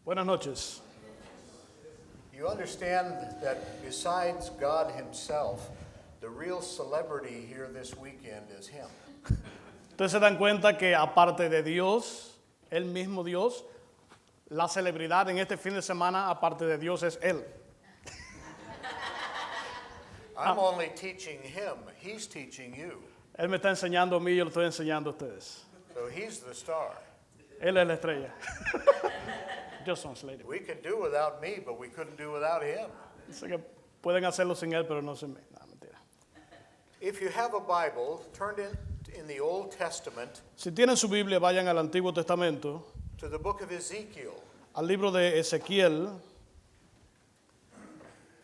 Buenas noches. You understand that besides God himself, the real celebrity here this weekend is him. Ustedes se dan cuenta que aparte de Dios, el mismo Dios, la celebridad en este fin de semana, aparte de Dios, es Él. I'm only teaching him, he's teaching you. Él me está enseñando a mí y yo lo estoy enseñando a ustedes. So he's the star. Él es la estrella. Just translated. We could do without me, but we couldn't do without him. Sé que pueden hacerlo sin Él, pero no sin mí. No, mentira. If you have a Bible, turn in the Old Testament Si tienen su Biblia, vayan al Antiguo Testamento, to the book of Ezekiel al libro de Ezequiel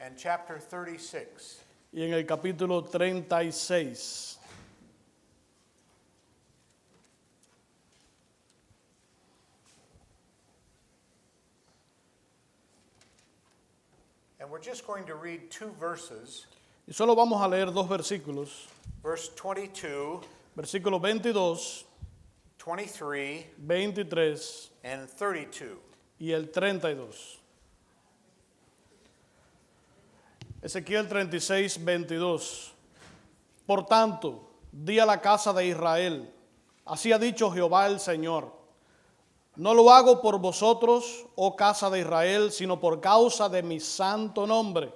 and chapter 36. y en el capítulo 36. And we're just going to read two verses, Y solo vamos a leer dos versículos. verse 22, Versículos 22, 23, 23 and 32. y el 32. Ezequiel 36, 22. Por tanto, di a la casa de Israel, así ha dicho Jehová el Señor, no lo hago por vosotros, oh casa de Israel, sino por causa de mi santo nombre,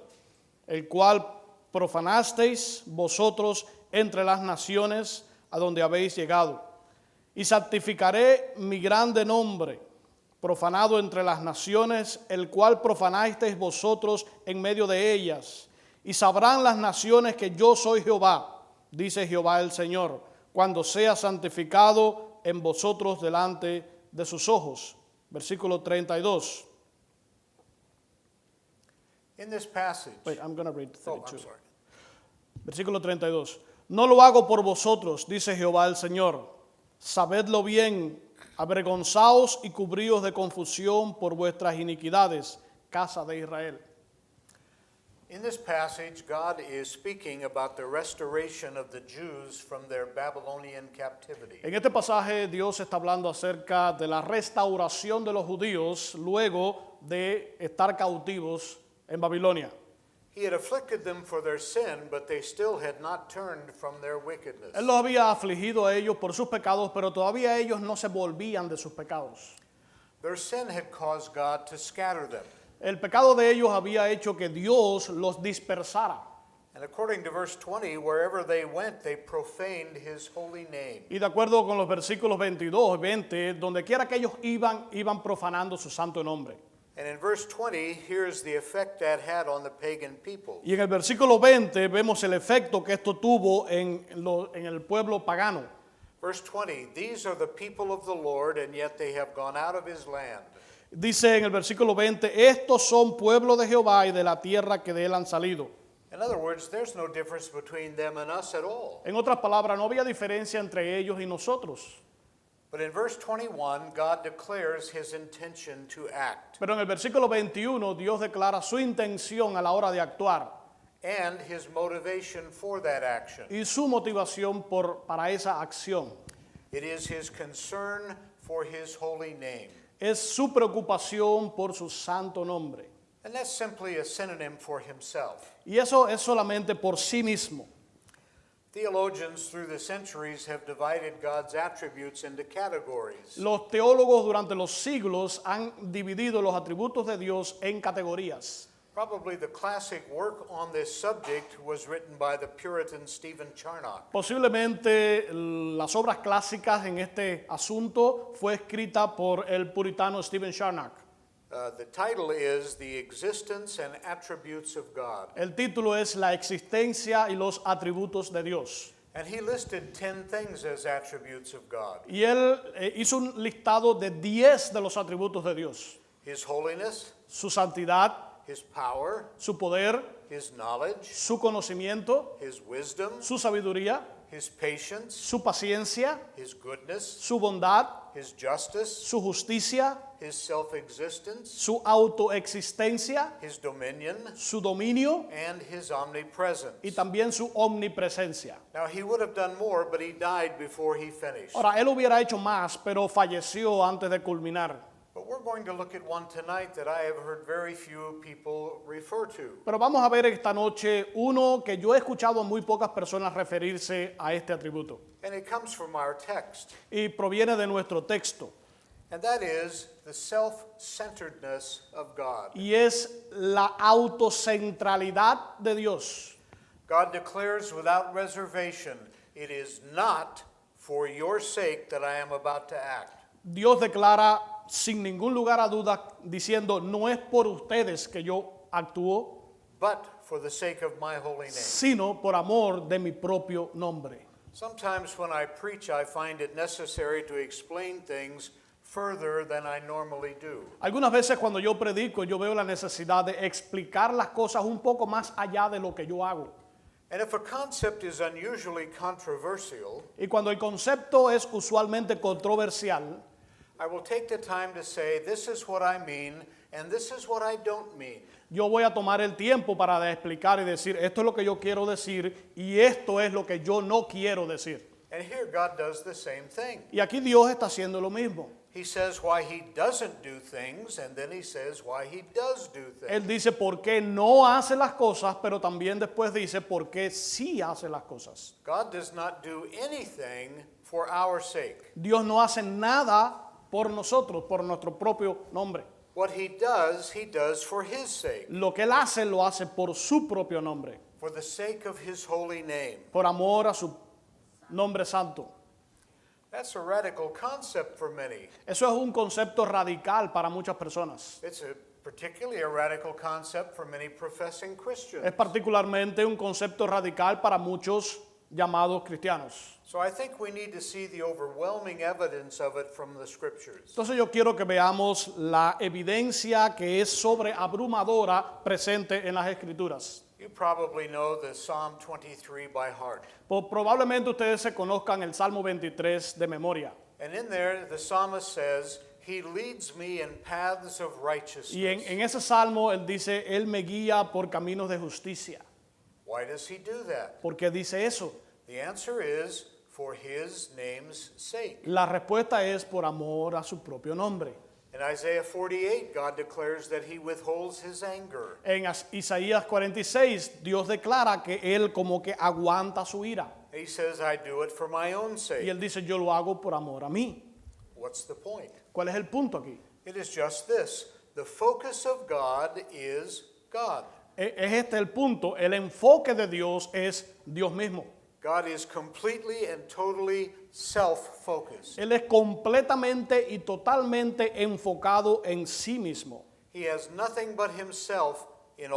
el cual profanasteis vosotros entre las naciones a donde habéis llegado. Y santificaré mi grande nombre, profanado entre las naciones, el cual profanasteis vosotros en medio de ellas. Y sabrán las naciones que yo soy Jehová, dice Jehová el Señor, cuando sea santificado en vosotros delante de sus ojos. Versículo 32. In this passage, Wait, I'm going to read oh, 32. I'm sorry. Versículo 32. No lo hago por vosotros, dice Jehová el Señor. Sabedlo bien, avergonzaos y cubríos de confusión por vuestras iniquidades, casa de Israel. In this passage, God is speaking about the restoration of the Jews from their Babylonian captivity. En este pasaje Dios está hablando acerca de la restauración de los judíos luego de estar cautivos en Babilonia. He had afflicted them for their sin, but they still had not turned from their wickedness. Él los había afligido a ellos por sus pecados, pero todavía ellos no se volvían de sus pecados. Their sin had caused God to scatter them. El pecado de ellos había hecho que Dios los dispersara. And according to verse 20, wherever they went, they profaned his holy name. Y de acuerdo con los versículos 22 y 20, donde quiera que ellos iban profanando su santo nombre. And in verse 20, here's the effect that had on the pagan people. Y en el versículo 20 vemos el efecto que esto tuvo en el pueblo pagano. Verse 20, these are the people of the Lord, and yet they have gone out of his land. Dice en el versículo 20, estos son pueblo de Jehová y de la tierra que de él han salido. In other words, there's no difference between them and us at all. En otras palabras, no había diferencia entre ellos y nosotros. But in verse 21, God declares his intention to act Pero en el versículo 21, Dios declara su intención a la hora de actuar and his motivation for that action. y su motivación para esa acción. It is his concern for his holy name. Es su preocupación por su santo nombre. And that's simply a synonym for himself. Y eso es solamente por sí mismo. Theologians through the centuries have divided God's attributes into categories. Los teólogos durante los siglos han dividido los atributos de Dios en categorías. Probably the classic work on this subject was written by the Puritan Stephen Charnock. Posiblemente las obras clásicas en este asunto fue escrita por el puritano Stephen Charnock. The title is The Existence and Attributes of God. El título es La existencia y los atributos de Dios. And he listed 10 things as attributes of God. Y él hizo un listado de 10 de los atributos de Dios. His holiness, Su santidad, his power, su poder, his knowledge, su conocimiento, his wisdom, su sabiduría, his patience, su paciencia, his goodness, su bondad, his justice, su justicia, his self-existence, su autoexistencia, his dominion, su dominio and his omnipresence. y también su omnipresencia. Now, he would have done more, but he died before he finished. Ahora, él hubiera hecho más, pero falleció antes de culminar. But But we're going to look at one tonight that I have heard very few people refer to. Pero vamos a ver esta noche uno que yo he escuchado a muy pocas personas referirse a este atributo. And it comes from our text. Y proviene de nuestro texto. And that is the self-centeredness of God. Y es la autocentralidad de Dios. God declares without reservation, it is not for your sake that I am about to act. Dios declara sin ningún lugar a dudas diciendo, no es por ustedes que yo actúo, But for the sake of my holy name. sino por amor de mi propio nombre. Sometimes when I preach, I find it necessary to explain things further than I normally do. Algunas veces cuando yo predico, yo veo la necesidad de explicar las cosas un poco más allá de lo que yo hago. And if a concept is unusually controversial, Y cuando el concepto es usualmente controversial, I will take the time to say, this is what I mean, and this is what I don't mean. yo voy a tomar el tiempo para explicar y decir, esto es lo que yo quiero decir y esto es lo que yo no quiero decir. And here God does the same thing. Y aquí Dios está haciendo lo mismo. He says why he doesn't do things, and then he says why he does do things. Él dice por qué no hace las cosas, pero también después dice por qué sí hace las cosas. God does not do anything for our sake. Dios no hace nada por nosotros, por nuestro propio nombre. What he does for his sake, Lo que Él hace, lo hace por su propio nombre, for the sake of his holy name. por amor a su nombre santo. That's a radical concept for many. Eso es un concepto radical para muchas personas. It's particularly a radical concept for many professing Christians. Es particularmente un concepto radical para muchos llamados cristianos. So I think we need to see the overwhelming evidence of it from the scriptures. Entonces yo quiero que veamos la evidencia que es sobreabrumadora presente en las Escrituras. You probably know the Psalm 23 by heart. Probablemente ustedes se conozcan el Salmo 23 de memoria. And in there, the psalmist says, he leads me in paths of righteousness. Y en ese salmo él dice, Él me guía por caminos de justicia. Why does he do that? ¿Por qué dice eso? The answer is for his name's sake. La respuesta es por amor a su propio nombre. In Isaiah 48, God declares that he withholds his anger. En Isaías 46, Dios declara que Él como que aguanta su ira. He says, I do it for my own Y sake. Él dice, yo lo hago por amor a mí. What's the point? ¿Cuál es el punto aquí? It is just this. The focus of God is God. Es este el punto. El enfoque de Dios es Dios mismo. God is completely and totally self-focused. Él es completamente y totalmente enfocado en sí mismo. He has nothing but himself in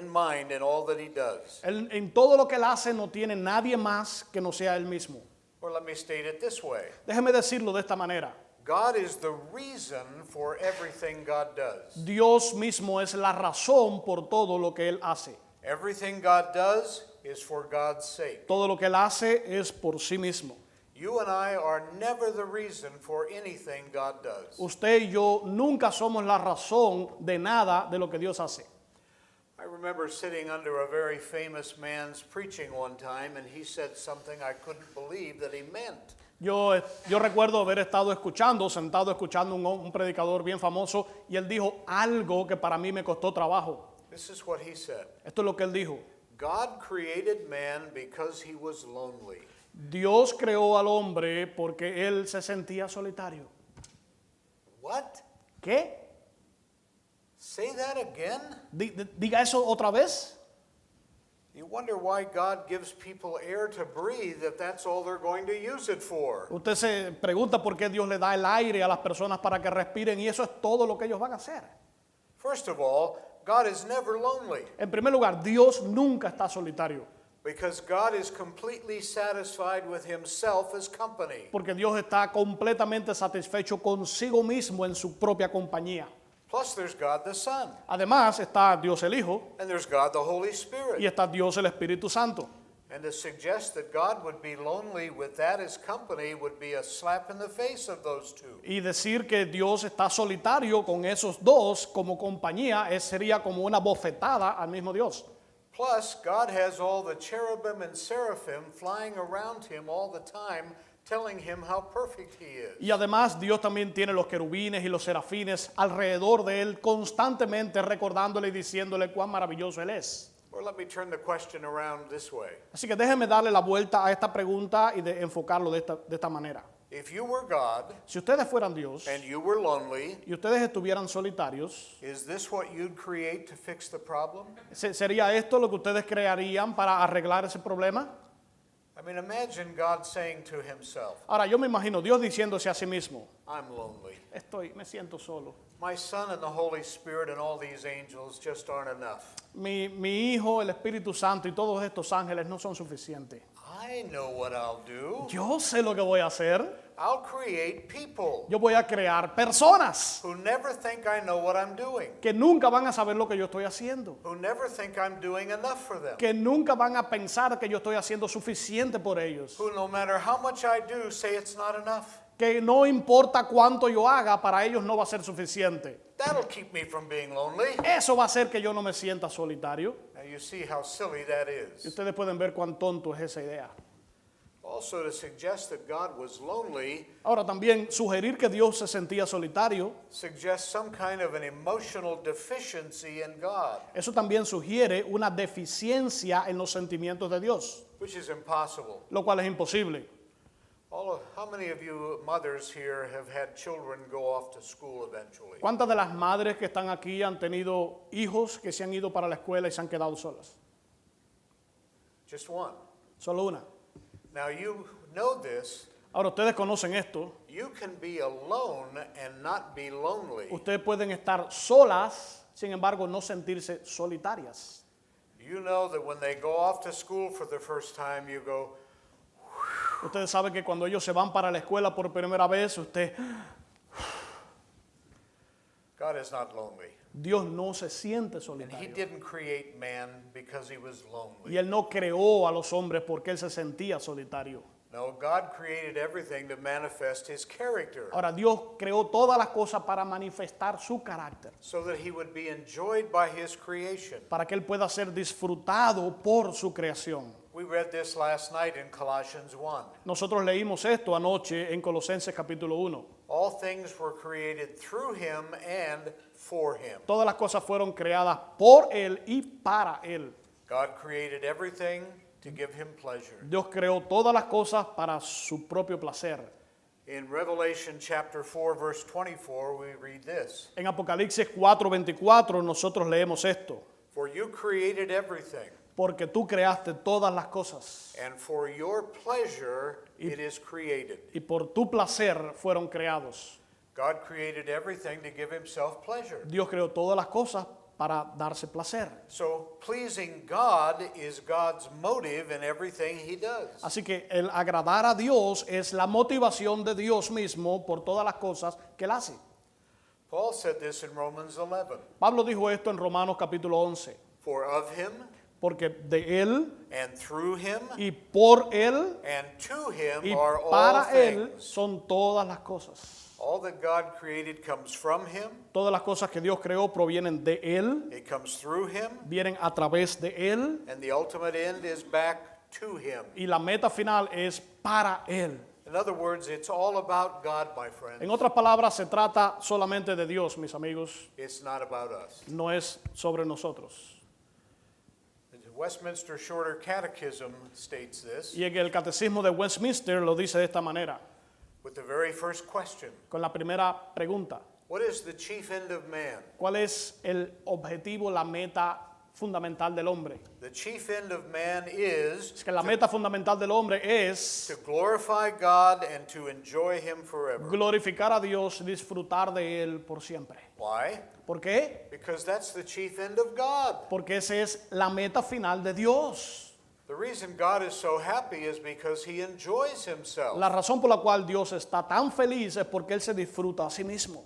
mind in all that he does. Él, en todo lo que Él hace no tiene nadie más que no sea Él mismo. Or let me state it this way. Déjeme decirlo de esta manera. God is the reason for everything God does. Dios mismo es la razón por todo lo que Él hace. Everything God does is for God's sake. Todo lo que Él hace es por sí mismo. You and I are never the reason for anything God does. Usted y yo nunca somos la razón de nada de lo que Dios hace. I remember sitting under a very famous man's preaching one time, and he said something I couldn't believe that he meant. Yo recuerdo haber estado sentado escuchando un predicador bien famoso, y él dijo algo que para mí me costó trabajo. This is what he said. Esto es lo que él dijo. God created man because he was lonely. Dios creó al hombre porque él se sentía solitario. What? ¿Qué? Say that again? Diga eso otra vez. You wonder why God gives people air to breathe if that's all they're going to use it for. Usted se pregunta por qué Dios le da el aire a las personas para que respiren y eso es todo lo que ellos van a hacer. First of all, God is never lonely En primer lugar, Dios nunca está solitario. because God is completely satisfied with himself as company. Porque Dios está completamente satisfecho consigo mismo en su propia compañía. Plus there's God the Son, Además está Dios el Hijo and there's God the Holy y Spirit. está Dios el Espíritu Santo. And to suggest that God would be lonely with that as company would be a slap in the face of those two. Y decir que Dios está solitario con esos dos como compañía sería como una bofetada al mismo Dios. Plus, God has all the cherubim and seraphim flying around him all the time, telling him how perfect he is. Y además Dios también tiene los querubines y los serafines alrededor de él, constantemente recordándole y diciéndole cuán maravilloso él es. Or let me turn the question around this way. Así que déjeme darle la vuelta a esta pregunta y de enfocarlo de esta manera. If you were God Si ustedes fueran Dios and you were lonely, y ustedes estuvieran solitarios, is this what you'd create to fix the problem? ¿sería esto lo que ustedes crearían para arreglar ese problema? I mean, imagine God saying to himself, Ahora, yo me imagino Dios diciéndose a sí mismo, I'm lonely. me siento solo. My Son and the Holy Spirit and all these angels just aren't enough. Mi Hijo, el Espíritu Santo y todos estos ángeles no son suficientes. I know what I'll do. Yo sé lo que voy a hacer. I'll create people Yo voy a crear personas who never think I know what I'm doing, que nunca van a saber lo que yo estoy haciendo, who never think I'm doing enough for them, que nunca van a pensar que yo estoy haciendo suficiente por ellos, who no matter how much I do say it's not enough. que no importa cuánto yo haga, para ellos no va a ser suficiente. That'll keep me from being lonely. Eso va a hacer que yo no me sienta solitario. Now you see how silly that Y is. ustedes pueden ver cuán tonto es esa idea. Also, to suggest that God was lonely Ahora también sugerir que Dios se sentía solitario, suggests some kind of an emotional deficiency in God, eso también sugiere una deficiencia en los sentimientos de Dios, which is impossible. lo cual es imposible. How many of you mothers here have had children go off to school eventually? ¿Cuántas de las madres que están aquí han tenido hijos que se han ido para la escuela y se han quedado solas? Just one. Solo una. Now you know this. Ahora ustedes conocen esto. You can be alone and not be lonely. Ustedes pueden estar solas, sin embargo no sentirse solitarias. You know that when they go off to school for the first time, you go, Ustedes saben que cuando ellos se van para la escuela por primera vez, God is not lonely. Dios no se siente And he solitario. didn't create man because he was lonely. Y Él no creó a los hombres porque Él se sentía solitario. No, God created everything to manifest his character Ahora, Dios creó todas las cosas para manifestar su carácter, so that he would be enjoyed by his creation. para que Él pueda ser disfrutado por su creación. We read this last night in Colossians 1. Nosotros leímos esto anoche en Colosenses capítulo 1. All things were created through him and for him. Todas las cosas fueron creadas por Él y para Él. God created everything to give him pleasure. Dios creó todas las cosas para su propio placer. In Revelation chapter 4 verse 24 we read this. En Apocalipsis 4:24 nosotros leemos esto. For you created everything, Porque tú creaste todas las cosas and for your pleasure it is created. y por tu placer fueron creados. God created everything to give himself pleasure. Dios creó todas las cosas para darse placer. So pleasing God is God's motive in everything he does. Así que el agradar a Dios es la motivación de Dios mismo por todas las cosas que Él hace. Paul said this in Romans 11. Pablo dijo esto en Romanos capítulo 11. For of him Porque de Él and through him y por Él and to him y are all para Él things. son todas las cosas. All that God created comes from him, Todas las cosas que Dios creó provienen de Él, it comes through him, vienen a través de Él and the ultimate end is back to him. y la meta final es para Él. In other words, it's all about God, my friend. En otras palabras, se trata solamente de Dios, mis amigos, It's not about us. no es sobre nosotros. The Westminster Shorter Catechism states this Y en el Catecismo de Westminster lo dice de esta manera, with the very first question. con la primera pregunta. What is the chief end of man? ¿Cuál es el objetivo, la meta fundamental del hombre? The chief end of man is Es que la meta fundamental del hombre es to glorify God and to enjoy him forever. glorificar a Dios, disfrutar de Él por siempre. Why? ¿Por qué? Because that's the chief end of God. Porque esa es la meta final de Dios. The reason God is so happy is because he enjoys himself. La razón por la cual Dios está tan feliz es porque Él se disfruta a sí mismo.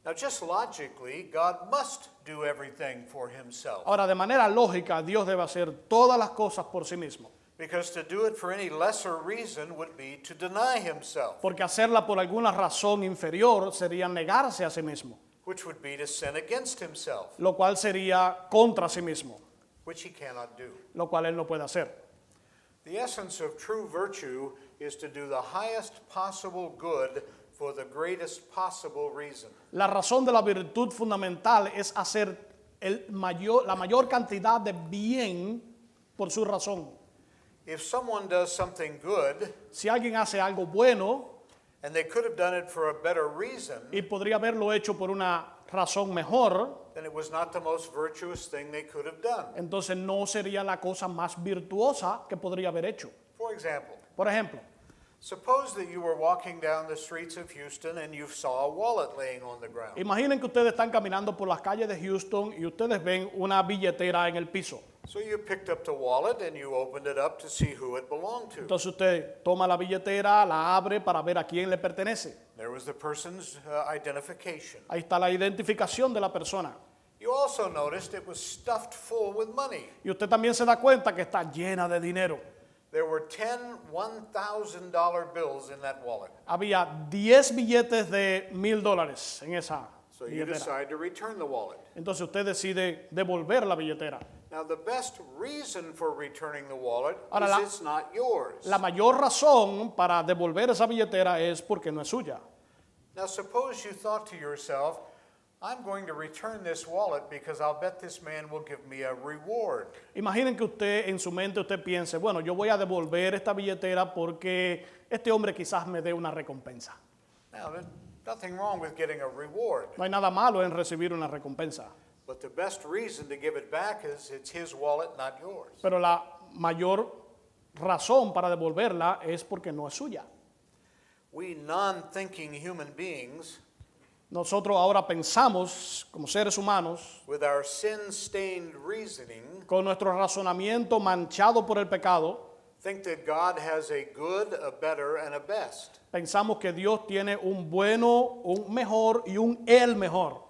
Now, just logically, God must do everything for himself. Ahora, de manera lógica, Dios debe hacer todas las cosas por sí mismo. Because to do it for any lesser reason would be to deny himself, Porque hacerla por alguna razón inferior sería negarse a sí mismo, which would be to sin against himself, lo cual sería contra sí mismo, which he cannot do. lo cual Él no puede hacer. The essence of true virtue is to do the highest possible good for the greatest possible reason. La razón de la virtud fundamental es hacer la mayor cantidad de bien por su razón. If someone does something good, Si alguien hace algo bueno and they could have done it for a better reason, y podría haberlo hecho por una razón mejor, then it was not the most virtuous thing they could have done. entonces no sería la cosa más virtuosa que podría haber hecho. For example, Por ejemplo, suppose that you were walking down the streets of Houston and you saw a wallet laying on the ground. imaginen que ustedes están caminando por las calles de Houston y ustedes ven una billetera en el piso. So you picked up the wallet and you opened it up to see who it belonged to. Entonces usted toma la billetera, la abre para ver a quién le pertenece. There was the person's identification. Ahí está la identificación de la persona. You also noticed it was stuffed full with money. Y usted también se da cuenta que está llena de dinero. There were 10 $1,000 bills in that wallet. Había 10 billetes de $1,000 en esa So you billetera. decide to return the wallet. Entonces usted decide devolver la billetera. Now the best reason for returning the wallet Ahora, is it's not yours. La mayor razón para devolver esa billetera es porque no es suya. Now suppose you thought to yourself, I'm going to return this wallet because I'll bet this man will give me a reward. Imaginen que usted en su mente usted piense, bueno, yo voy a devolver esta billetera porque este hombre quizás me dé una recompensa. Now there's nothing wrong with getting a reward, No hay nada malo en recibir una recompensa, but the best reason to give it back is it's his wallet, not yours. pero la mayor razón para devolverla es porque no es suya. We non-thinking human beings, Nosotros ahora pensamos como seres humanos, with our sin-stained reasoning, con nuestro razonamiento manchado por el pecado, think that God has a good, a better, and a best. pensamos que Dios tiene un bueno, un mejor y un el mejor.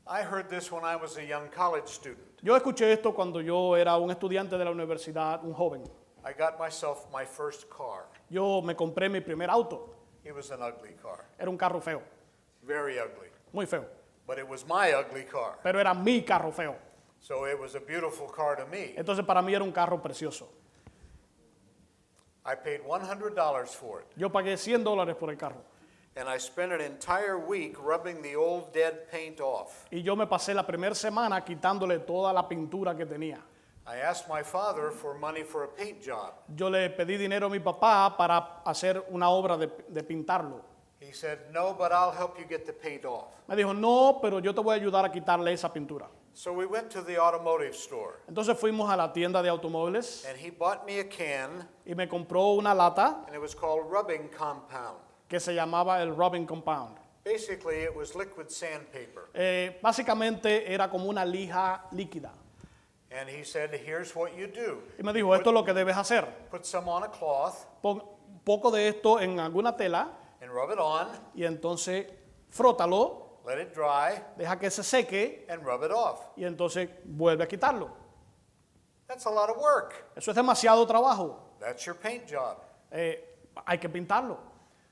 I heard this when I was a young college student. Yo escuché esto cuando yo era un estudiante de la universidad, un joven. I got myself my first car. Yo me compré mi primer auto. It was an ugly car, Era un carro feo, very ugly. muy feo. But it was my ugly car. Pero era mi carro feo. So it was a beautiful car to me. Entonces para mí era un carro precioso. I paid $100 for it. Yo pagué $100 por el carro. And I spent an entire week rubbing the old dead paint off. Y yo me pasé la primera semana quitándole toda la pintura que tenía. I asked my father for money for a paint job. Yo le pedí dinero a mi papá para hacer una obra de pintarlo. He said, no, but I'll help you get the paint off. Me dijo, no, pero yo te voy a ayudar a quitarle esa pintura. So we went to the automotive store. Entonces fuimos a la tienda de automóviles And he bought me a can, y me compró una lata and it was called rubbing compound. que se llamaba el rubbing compound. Basically, it was liquid sandpaper. Básicamente era como una lija líquida. And he said, here's what you do. Y me dijo, esto es lo que debes hacer. Put some on a cloth Pon un poco de esto en alguna tela and rub it on, y entonces frótalo, let it dry, deja que se seque and rub it off. y entonces vuelve a quitarlo. That's a lot of work. Eso es demasiado trabajo. That's your paint job. Hay que pintarlo.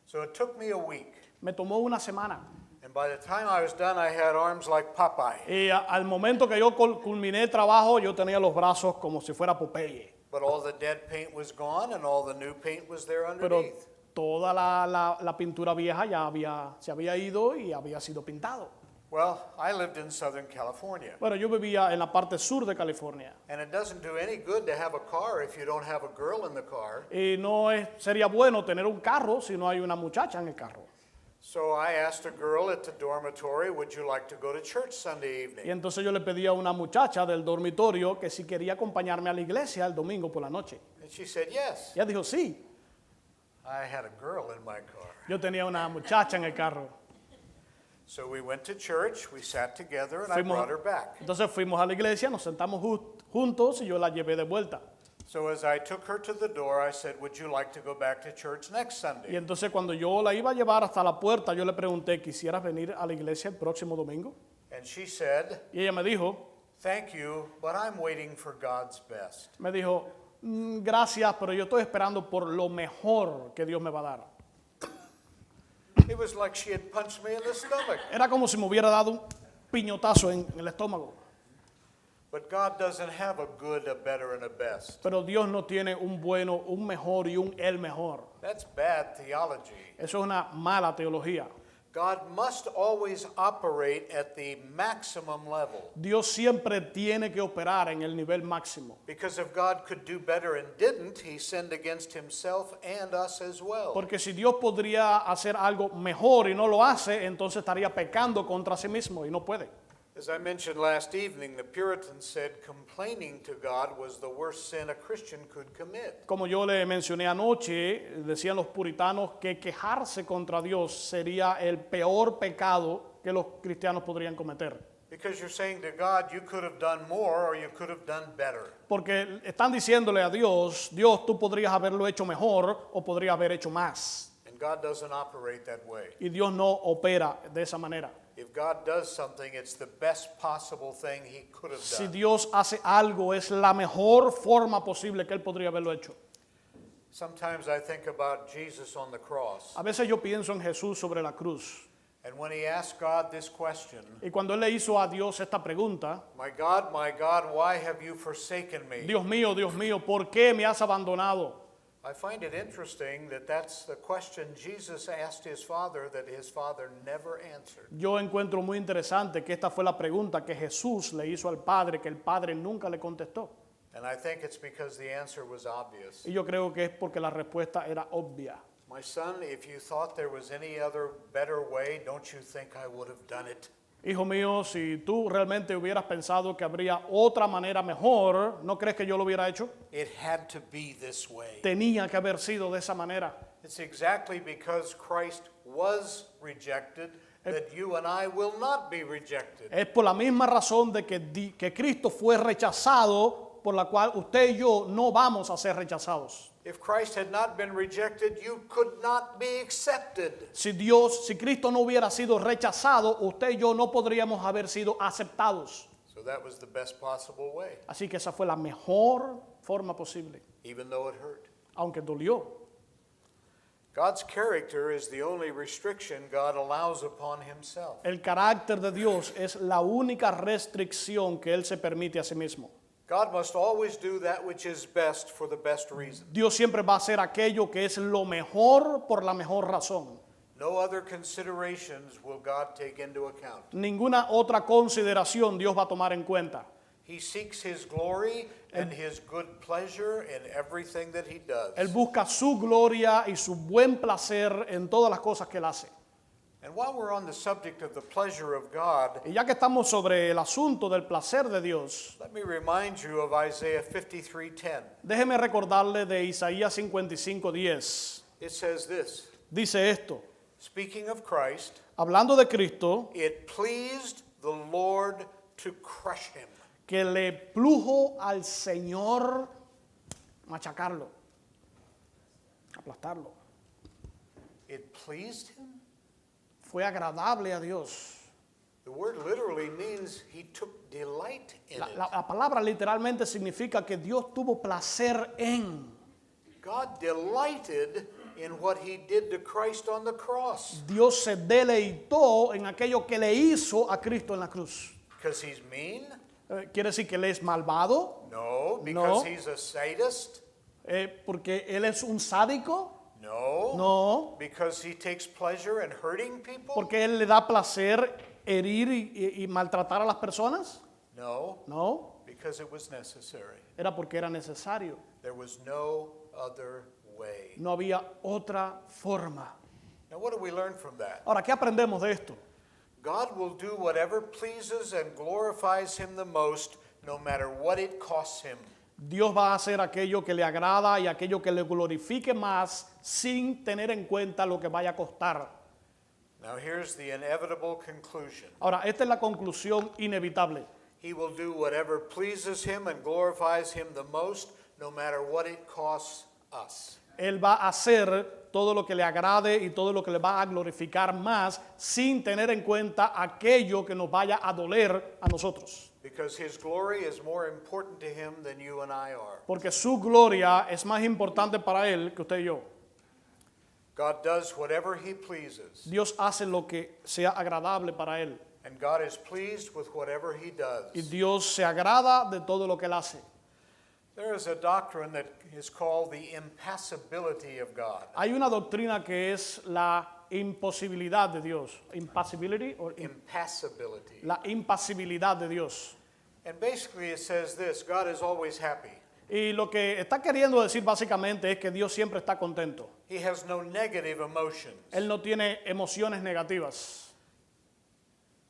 So it took me a week. Me tomó una semana. And by the time I was done, I had arms like Popeye. Y al momento que yo culminé el trabajo, yo tenía los brazos como si fuera Popeye. But all the dead paint was gone and all the new paint was there Pero underneath. toda la pintura vieja se había ido y había sido pintado. Well, I lived in Southern California. Bueno, yo vivía en la parte sur de California. And it doesn't do any good to have a car if you don't have a girl in the car. Y sería bueno tener un carro si no hay una muchacha en el carro. So I asked a girl at the dormitory, would you like to go to church Sunday Y evening? entonces yo le pedí a una muchacha del dormitorio que si quería acompañarme a la iglesia el domingo por la noche. And she said, yes. Y ella dijo, sí. I had a girl in my car. Yo tenía una muchacha en el carro. So we went to church, we sat together, and I Fuimos- brought her back. Entonces fuimos a la iglesia, nos sentamos juntos y yo la llevé de vuelta. So as I took her to the door, I said, would you like to go back to church next Y Sunday? entonces cuando yo la iba a llevar hasta la puerta, yo le pregunté, ¿quisieras venir a la iglesia el próximo domingo? And she said, Y ella me dijo, thank you, but I'm waiting for God's best. gracias, pero yo estoy esperando por lo mejor que Dios me va a dar. It was like she had punched me in the stomach. Era como si me hubiera dado un piñotazo en el estómago. But God doesn't have a good, a better, and a best. Pero Dios no tiene un bueno, un mejor y un el mejor. That's bad theology. Eso es una mala teología. God must always operate at the maximum level. Dios siempre tiene que operar en el nivel máximo. Because if God could do better and didn't, he sinned against himself and us as well. Porque si Dios podría hacer algo mejor y no lo hace, entonces estaría pecando contra sí mismo y no puede. As I mentioned last evening, the Puritans said complaining to God was the worst sin a Christian could commit. Como yo le mencioné anoche, decían los puritanos que quejarse contra Dios sería el peor pecado que los cristianos podrían cometer. Because you're saying to God, you could have done more or you could have done better. Porque están diciéndole a Dios, Dios, tú podrías haberlo hecho mejor o podrías haber hecho más. And God doesn't operate that way. Y Dios no opera de esa manera. If God does something, it's the best possible thing he could have Si done. Dios hace algo, es la mejor forma posible que Él podría haberlo hecho. Sometimes I think about Jesus on the cross. A veces yo pienso en Jesús sobre la cruz. And when he asked God this question, Y cuando Él le hizo a Dios esta pregunta, my God, why have you forsaken me? Dios mío, ¿por qué me has abandonado? I find it interesting that that's the question Jesus asked his father that his father never answered. Yo encuentro muy interesante que esta fue la pregunta que Jesús le hizo al Padre, que el Padre nunca le contestó. And I think it's because the answer was obvious. Y yo creo que es porque la respuesta era obvia. My son, if you thought there was any other better way, don't you think I would have done it? Hijo mío, si tú realmente hubieras pensado que habría otra manera mejor, ¿no crees que yo lo hubiera hecho? It had to be this way. Tenía que haber sido de esa manera. It's exactly because Christ was rejected that you and I will not be rejected. Es por la misma razón de que Cristo fue rechazado, por la cual usted y yo no vamos a ser rechazados. If Christ had not been rejected, you could not be accepted. Si Cristo no hubiera sido rechazado, usted y yo no podríamos haber sido aceptados. So that was the best possible way, Así que esa fue la mejor forma posible, even though it hurt. aunque dolió. God's character is the only restriction God allows upon himself. El carácter de Dios es la única restricción que Él se permite a sí mismo. God must always do that which is best for the best reason. Dios siempre va a hacer aquello que es lo mejor por la mejor razón. No other considerations will God take into account. Ninguna otra consideración Dios va a tomar en cuenta. He seeks his glory and his good pleasure in everything that he does. Él busca su gloria y su buen placer en todas las cosas que Él hace. And while we're on the subject of the pleasure of God, Y ya que estamos sobre el asunto del placer de Dios, let me remind you of Isaiah 53:10. déjeme recordarle de Isaías 55:10. It says this, Dice esto, speaking of Christ, hablando de Cristo, it pleased the Lord to crush him. que le plujo al Señor machacarlo, aplastarlo. It pleased him? Fue agradable a Dios. The word literally means he took delight in it. La palabra literalmente significa que Dios tuvo placer en. God delighted in what he did to Christ on the cross. Dios se deleitó en aquello que le hizo a Cristo en la cruz. Because he's mean? ¿Quiere decir que Él es malvado? No. Because No. he's a sadist? ¿Porque Él es un sádico? No. No. Because he takes pleasure in hurting people? ¿Porque Él le da placer herir y maltratar a las personas? No. No. Because it was necessary. Era porque era necesario. There was no other way. No había otra forma. Now what do we learn from that? Ahora, ¿qué aprendemos de esto? God will do whatever pleases and glorifies him the most, no matter what it costs him. Dios va a hacer aquello que le agrada y aquello que le glorifique más sin tener en cuenta lo que vaya a costar. Now here's the inevitable conclusion. Ahora, esta es la conclusión inevitable. He will do whatever pleases him and glorifies him the most, no matter what it costs us. Él va a hacer todo lo que le agrade y todo lo que le va a glorificar más sin tener en cuenta aquello que nos vaya a doler a nosotros. Because his glory is more important to him than you and I are. Porque su gloria es más importante para Él que usted y yo. God does whatever he pleases, Dios hace lo que sea agradable para Él. and God is pleased with whatever he does. Y Dios se agrada de todo lo que Él hace. There is a doctrine that is called the impassibility of God. Hay una doctrina que es la imposibilidad de Dios. Impossibility or Impassibility. la impasibilidad de Dios. And basically it says this, God is always happy. Y lo que está queriendo decir básicamente es que Dios siempre está contento. He has no negative emotions. Él no tiene emociones negativas.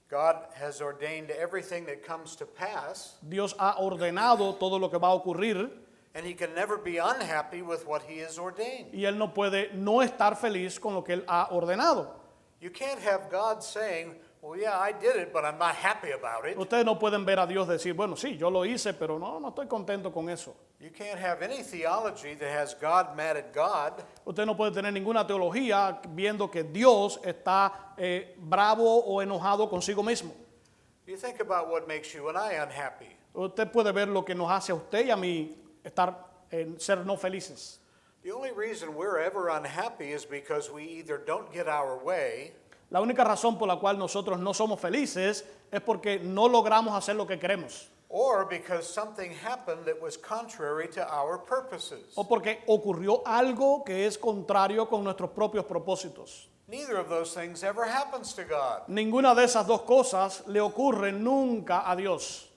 God has ordained everything that comes to pass, Dios ha ordenado todo lo que va a ocurrir and he can never be unhappy with what he has ordained. y Él no puede no estar feliz con lo que Él ha ordenado. You can't have God saying, well, yeah, I did it, but I'm not happy about it. Ustedes no pueden ver a Dios decir, bueno, sí, yo lo hice, pero no estoy contento con eso. You can't have any theology that has God mad at God. Usted no puede tener ninguna teología viendo que Dios está bravo o enojado consigo mismo. You think about what makes you and I unhappy. Usted puede ver lo que nos hace a usted y a mí ser no felices. The only reason we're ever unhappy is because we either don't get our way La única razón por la cual nosotros no somos felices es porque no logramos hacer lo que queremos or because something happened that was contrary to our purposes. o porque ocurrió algo que es contrario con nuestros propios propósitos. Neither of those things ever happens to God. Ninguna de esas dos cosas le ocurre nunca a Dios.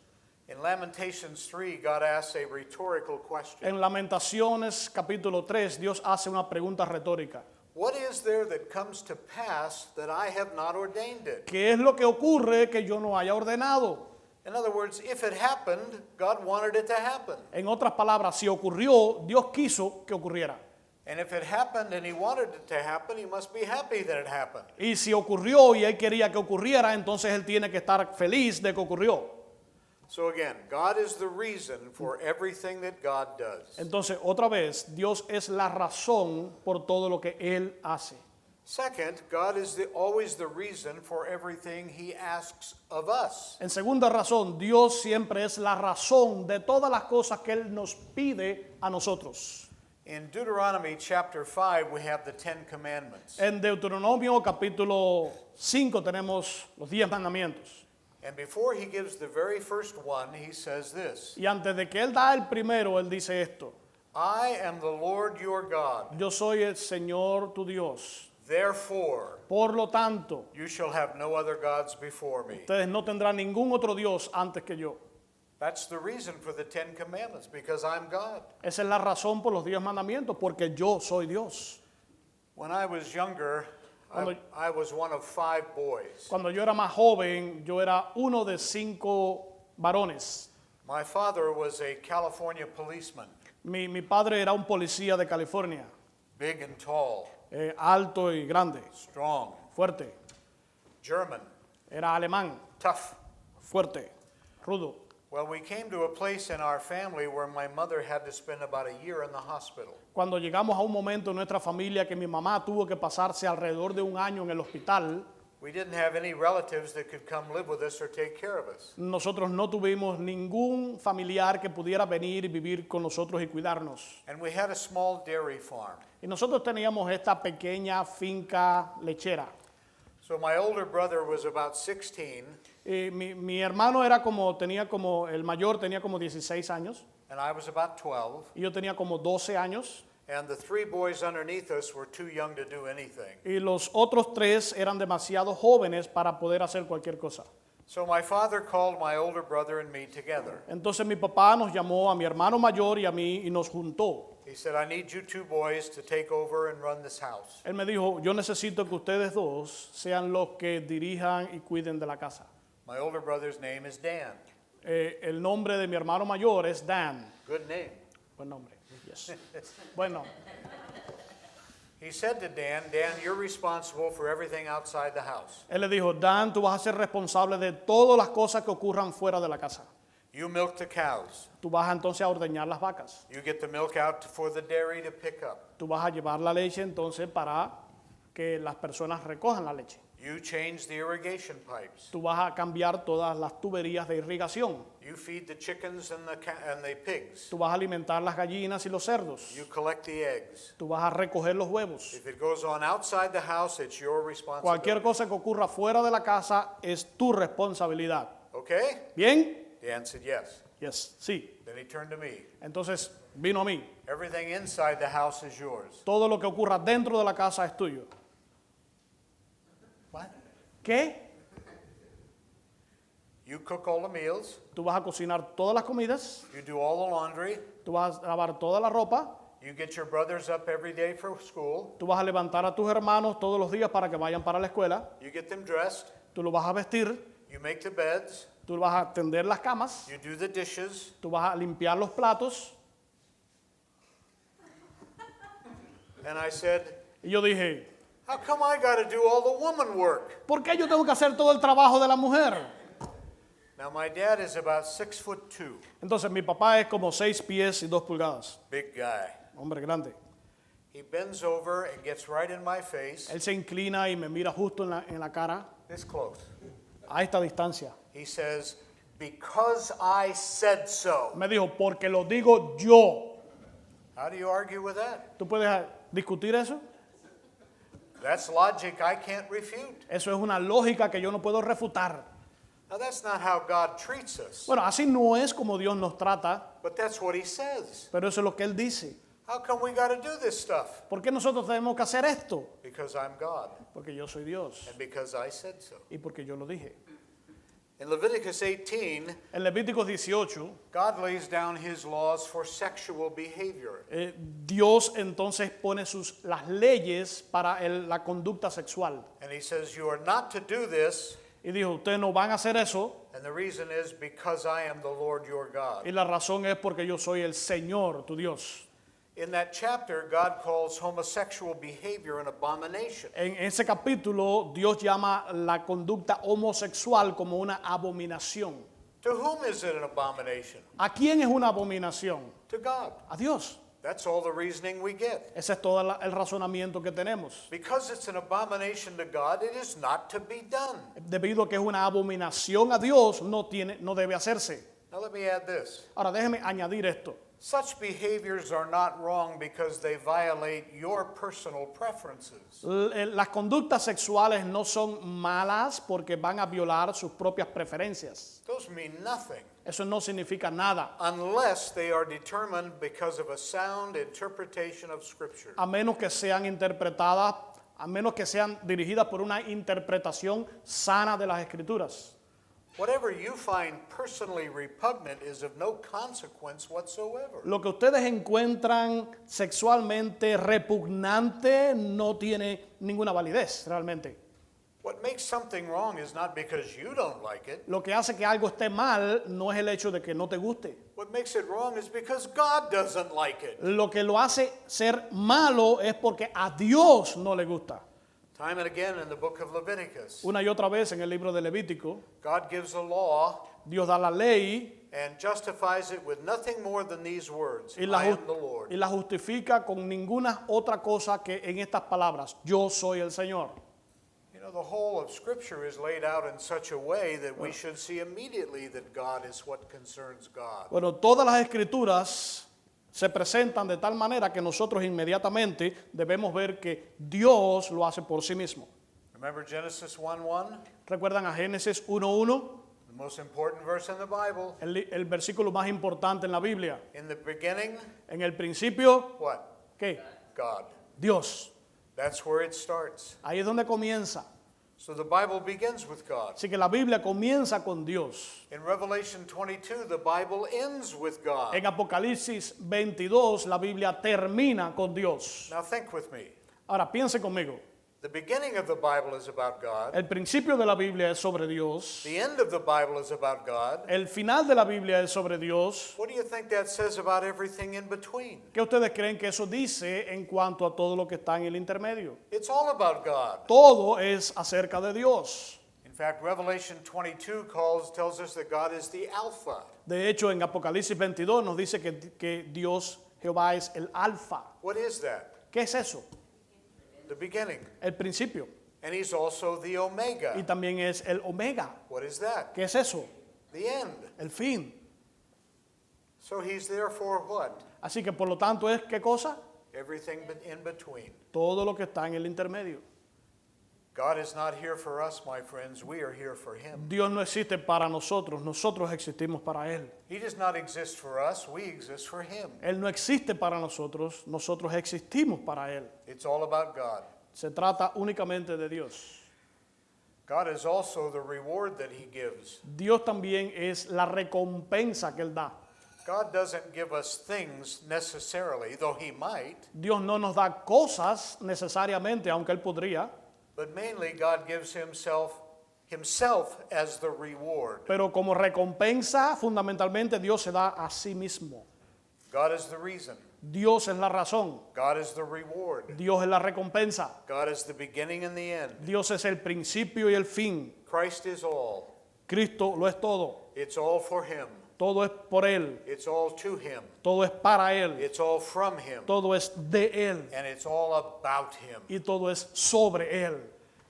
In Lamentations 3, God asks a rhetorical question. En Lamentaciones capítulo 3, Dios hace una pregunta retórica. What is there that comes to pass that I have not ordained it? ¿Qué es lo que ocurre que yo no haya ordenado? In other words, if it happened, God wanted it to happen. En otras palabras, si ocurrió, Dios quiso que ocurriera. And if it happened and he wanted it to happen, he must be happy that it happened. Y si ocurrió y Él quería que ocurriera, entonces Él tiene que estar feliz de que ocurrió. So again, God is the reason for everything that God does. Entonces, otra vez, Dios es la razón por todo lo que Él hace. Second, God is always the reason for everything he asks of us. En segunda razón, Dios siempre es la razón de todas las cosas que Él nos pide a nosotros. In Deuteronomy chapter 5, we have the 10 commandments. En Deuteronomio capítulo 5 tenemos los 10 mandamientos. And before he gives the very first one, he says this, Y antes de que Él da el primero, Él dice esto. I am the Lord your God. Yo soy el Señor tu Dios. Therefore, Por lo tanto, you shall have no other gods before me. ustedes no tendrán ningún otro Dios antes que yo. That's the reason for the 10 commandments, because I'm God. Esa es la razón por los 10 mandamientos, porque yo soy Dios. When I was younger, I was one of 5 boys. Cuando yo era más joven, yo era uno de 5 varones. My father was a California policeman, Mi padre era un policía de California, big and tall, alto y grande, strong, fuerte. German, Era alemán, tough. fuerte, rudo. Well, we came to a place in our family where my mother had to spend about a year in the hospital. Cuando llegamos a un momento en nuestra familia que mi mamá tuvo que pasarse alrededor de un año en el hospital, We didn't have any relatives that could come live with us or take care of us. nosotros no tuvimos ningún familiar que pudiera venir y vivir con nosotros y cuidarnos. And we had a small dairy farm. Y nosotros teníamos esta pequeña finca lechera. So my older brother was about 16, Mi hermano el mayor tenía como 16 años and I was about 12. y yo tenía como 12 años. And the 3 boys underneath us were too young to do anything. Y los otros 3 eran demasiado jóvenes para poder hacer cualquier cosa. So my father called my older brother and me together. Entonces mi papá nos llamó a mi hermano mayor y a mí y nos juntó. He said, I need you 2 boys to take over and run this house. Él me dijo, yo necesito que ustedes dos sean los que dirijan y cuiden de la casa. My older brother's name is Dan. El nombre de mi hermano mayor es Dan. Good name. Buen nombre. Yes. Bueno, He said to Dan, Dan, you're responsible for everything outside the house. él le dijo, Dan, tú vas a ser responsable de todas las cosas que ocurran fuera de la casa. You milk the cows. Tú vas entonces a ordeñar las vacas. You get the milk out for the dairy to pick up. Tú vas a llevar la leche entonces para que las personas recojan la leche. You change the irrigation pipes. Tú vas a cambiar todas las tuberías de irrigación. You feed the chickens and the pigs. Tú vas a alimentar las gallinas y los cerdos. You collect the eggs. Tú vas a recoger los huevos. If it goes on outside the house, it's your Cualquier responsibility. cosa que ocurra fuera de la casa es tu responsabilidad. Okay? ¿Bien? Dan said yes. Yes, sí. Then he turned to me. Entonces vino a mí. Everything inside the house is yours. Todo lo que ocurra dentro de la casa es tuyo. What? ¿Qué? You cook all the meals. Tú vas a cocinar todas las comidas, You do all the laundry. tú vas a lavar toda la ropa, You get your brothers up every day for school. tú vas a levantar a tus hermanos todos los días para que vayan para la escuela, You get them dressed. tú los vas a vestir, You make the beds. tú vas a tender las camas, You do the dishes. tú vas a limpiar los platos. And I said, Y yo dije, how come I got to do all the woman work? ¿por qué yo tengo que hacer todo el trabajo de la mujer? Now my dad is about 6'2", Entonces mi papá es como 6 pies y 2 pulgadas, big guy. hombre grande. He bends over and gets right in my face, Él se inclina y me mira justo en la cara, this close. a esta distancia. He says, because I said so. Me dijo, porque lo digo yo. How do you argue with that? ¿Tú puedes discutir eso? That's logic I can't refute. Eso es una lógica que yo no puedo refutar. Now that's not how God treats us, Bueno, así no es como Dios nos trata, but that's what he says. pero eso es lo que Él dice. How come we got to do this stuff? ¿Por qué nosotros tenemos que hacer esto? Because I'm God Porque yo soy Dios and because I said so. y porque yo lo dije. In Leviticus 18, En Levíticos 18, God lays down his laws for sexual behavior. Dios entonces pone las leyes para la conducta sexual. And he says, you are not to do this, Y dijo, ustedes no van a hacer eso. and the reason is because I am the Lord your God. Y la razón es porque yo soy el Señor, tu Dios. In that chapter, God calls homosexual behavior an abomination. En ese capítulo, Dios llama la conducta homosexual como una abominación. To whom is it an abomination? ¿A quién es una abominación? To God. A Dios. That's all the reasoning we get. Ese es todo el razonamiento que tenemos. Because it's an abomination to God, it is not to be done. Debido a que es una abominación a Dios, no debe hacerse. Now let me add this. Ahora, déjeme añadir esto. Such behaviors are not wrong because they violate your personal preferences. Las conductas sexuales no son malas porque van a violar sus propias preferencias. Those mean nothing Eso no significa nada, unless they are determined because of a sound interpretation of Scripture. a menos que sean interpretadas, a menos que sean dirigidas por una interpretación sana de las Escrituras. Whatever you find personally repugnant is of no consequence whatsoever. Lo que ustedes encuentran sexualmente repugnante no tiene ninguna validez realmente. What makes something wrong is not because you don't like it. Lo que hace que algo esté mal no es el hecho de que no te guste. What makes it wrong is because God doesn't like it. Lo que lo hace ser malo es porque a Dios no le gusta. Time and again in the book of Leviticus, Una y otra vez en el libro de Levítico, God gives a law Dios da la ley and justifies it with nothing more than these words, y I am the Lord. la justifica con ninguna otra cosa que en estas palabras, yo soy el Señor. You know, the whole of Scripture is laid out in such a way that we should see immediately that God is what concerns God. Bueno, todas las escrituras se presentan de tal manera que nosotros inmediatamente debemos ver que Dios lo hace por sí mismo. Remember Genesis 1:1, ¿Recuerdan a Génesis 1:1? the most important verse in the Bible? El versículo más importante en la Biblia. In the beginning, En el principio, what? ¿qué? God. Dios. That's where it starts. Ahí es donde comienza. So the Bible begins with God. Así que la Biblia comienza con Dios. In Revelation 22, the Bible ends with God. En Apocalipsis 22, la Biblia termina con Dios. Now think with me. Ahora, piense conmigo. The beginning of the Bible is about God. El principio de la Biblia es sobre Dios. The end of the Bible is about God. El final de la Biblia es sobre Dios. What do you think that says about everything in between? ¿Qué ustedes creen que eso dice en cuanto a todo lo que está en el intermedio? It's all about God. Todo es acerca de Dios. In fact, Revelation 22 tells us that God is the Alpha. De hecho, en Apocalipsis 22 nos dice que Dios, Jehová, es el alfa. What is that? ¿Qué es eso? The beginning. El principio. And he's also the Y Omega. también es el omega. What is that? ¿Qué es eso? The end. El fin. So he's there for what? Así que por lo tanto es ¿qué cosa? Everything in between. Todo lo que está en el intermedio. God is not here for us, my friends. We are here for Him. Dios no existe para nosotros, nosotros existimos para Él. He does not exist for us. We exist for Him. Él no existe para nosotros, nosotros existimos para Él. It's all about God. Se trata únicamente de Dios. God is also the reward that He gives. Dios también es la recompensa que Él da. God doesn't give us things necessarily, though He might, Dios no nos da cosas necesariamente, aunque Él podría, but mainly God gives Himself as the reward. pero como recompensa, fundamentalmente Dios se da a sí mismo. God is the reason. Dios es la razón, God is the reward. Dios es la recompensa, God is the beginning and the end. Dios es el principio y el fin. Christ is all. Cristo lo es todo, It's all for Him. todo es por Él, It's all to Him. todo es para Él, It's all from Him. todo es de Él And it's all about Him. y todo es sobre Él.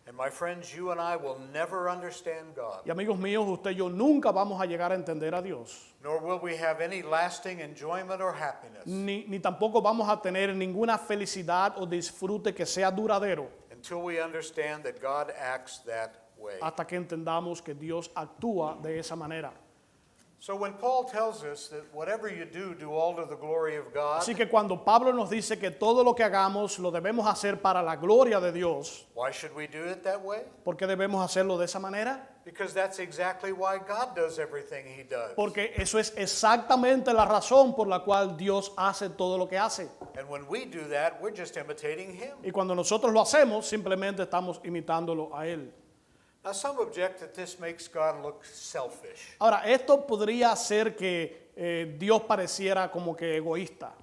And my friends, you and I will never understand God, Y amigos míos, usted y yo nunca vamos a llegar a entender a Dios, nor will we have any lasting enjoyment or happiness ni tampoco vamos a tener ninguna felicidad o disfrute que sea duradero until we understand that God acts that way. hasta que entendamos que Dios actúa de esa manera. So when Paul tells us that whatever you do all to the glory of God, Así que cuando Pablo nos dice que todo lo que hagamos lo debemos hacer para la gloria de Dios, why should we do it that way? ¿por qué debemos hacerlo de esa manera? Because that's exactly why God does everything He does. Porque eso es exactamente la razón por la cual Dios hace todo lo que hace. And when we do that, we're just imitating Him. Y cuando nosotros lo hacemos, simplemente estamos imitándolo a Él. Now, some object that this makes God look selfish. Ahora, esto podría hacer que Dios pareciera como que egoísta.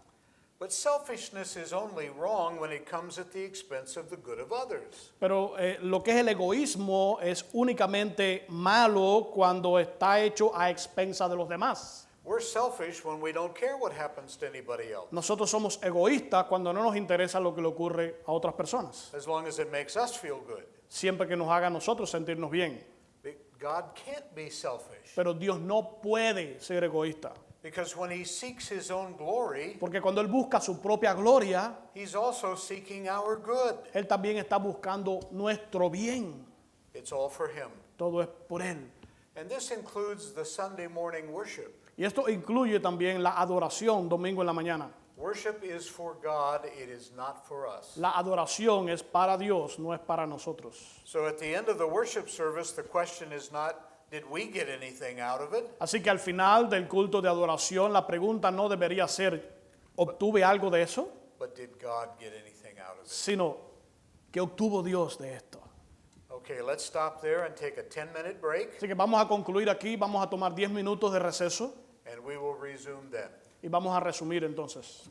But selfishness is only wrong when it comes at the expense of the good of others. Pero lo que es el egoísmo es únicamente malo cuando está hecho a expensa de los demás. We're selfish when we don't care what happens to anybody else, Nosotros somos egoístas cuando no nos interesa lo que le ocurre a otras personas, as long as it makes us feel good. siempre que nos haga a nosotros sentirnos bien. But God can't be selfish, Pero Dios no puede ser egoísta, because when He seeks His own glory, porque cuando Él busca su propia gloria, He's also seeking our good. Él también está buscando nuestro bien. It's all for Him. Todo es por Él. And this includes the Sunday morning worship. Y esto incluye también la adoración domingo en la mañana. Worship is for God, it is not for us. La adoración es para Dios, no es para nosotros. So at the end of the worship service, the question is not, did we get anything out of it? Así que al final del culto de adoración, la pregunta no debería ser, ¿obtuve algo de eso? But did God get anything out of it? Sino, ¿qué obtuvo Dios de esto? Okay, let's stop there and take a 10-minute break, Así que vamos a concluir aquí, vamos a tomar 10 minutos de receso and we will resume then. y vamos a resumir entonces.